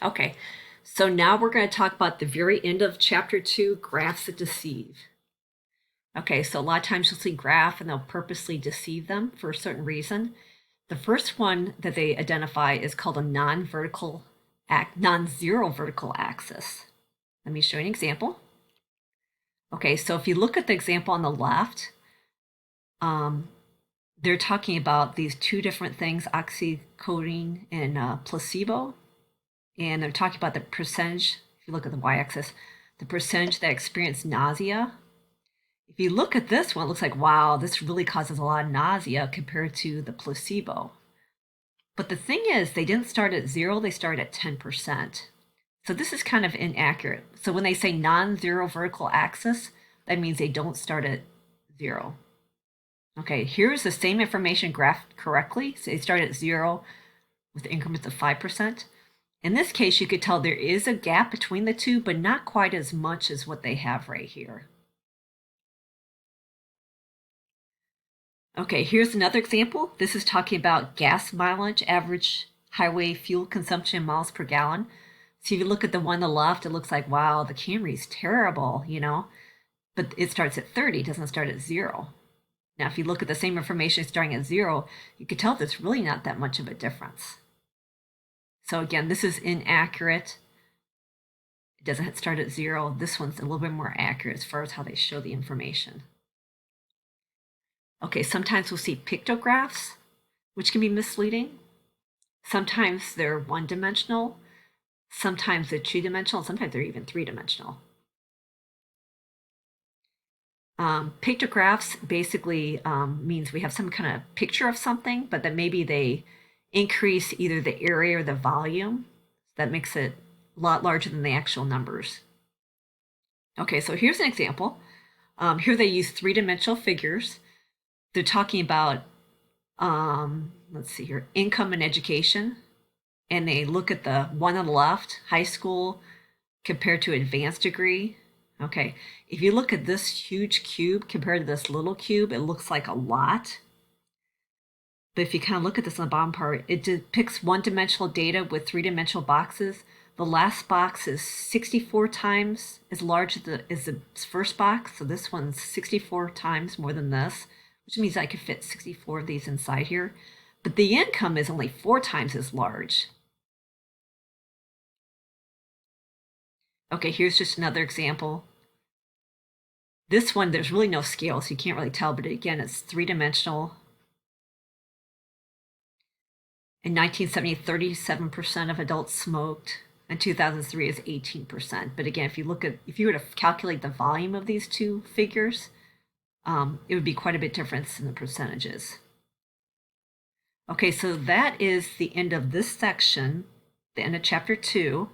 Okay, so now we're going to talk about the very end of chapter 2, graphs that deceive. Okay, so a lot of times you'll see graph and they'll purposely deceive them for a certain reason. The first one that they identify is called a non-zero vertical axis. Let me show you an example. Okay, so if you look at the example on the left, they're talking about these two different things, oxycodone and placebo. And they're talking about the percentage, if you look at the y-axis, the percentage that experience nausea. If you look at this one, it looks like, wow, this really causes a lot of nausea compared to the placebo. But the thing is, they didn't start at 0, they started at 10%. So this is kind of inaccurate. So when they say non-zero vertical axis, that means they don't start at 0. Okay, here's the same information graphed correctly. So they start at 0 with increments of 5%. In this case, you could tell there is a gap between the two, but not quite as much as what they have right here. Okay, here's another example. This is talking about gas mileage, average highway fuel consumption in miles per gallon. So if you look at the one on the left, it looks like, wow, the Camry's terrible, but it starts at 30, doesn't start at 0. Now, if you look at the same information starting at 0, you could tell there's really not that much of a difference. So again, this is inaccurate. It doesn't start at 0. This one's a little bit more accurate as far as how they show the information. Okay, sometimes we'll see pictographs, which can be misleading. Sometimes they're one-dimensional. Sometimes they're two-dimensional. Sometimes they're even three-dimensional. Pictographs basically means we have some kind of picture of something, but that maybe they increase either the area or the volume. That makes it a lot larger than the actual numbers. Okay, so here's an example. Here they use three-dimensional figures. They're talking about, let's see here, income and education. And they look at the one on the left, high school, compared to advanced degree. Okay, if you look at this huge cube compared to this little cube, it looks like a lot. But if you kind of look at this on the bottom part, it depicts one-dimensional data with three-dimensional boxes. The last box is 64 times as large as the first box. So this one's 64 times more than this, which means I could fit 64 of these inside here. But the income is only 4 times as large. Okay, here's just another example. This one, there's really no scale, so you can't really tell, but again, it's three-dimensional. In 1970, 37% of adults smoked. In 2003 is 18%. But again, if you were to calculate the volume of these two figures, it would be quite a bit different in the percentages. Okay, so that is the end of this section, the end of chapter 2.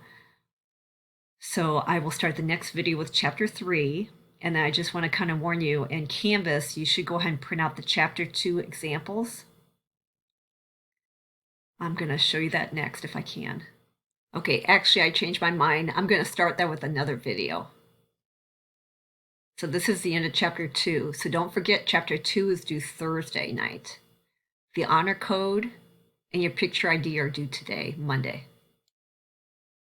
So I will start the next video with chapter 3. And then I just want to kind of warn you, in Canvas, you should go ahead and print out the chapter 2 examples. I'm going to show you that next if I can. Okay, actually I changed my mind. I'm going to start that with another video. So this is the end of chapter 2. So don't forget, chapter 2 is due Thursday night. The honor code and your picture ID are due today, Monday.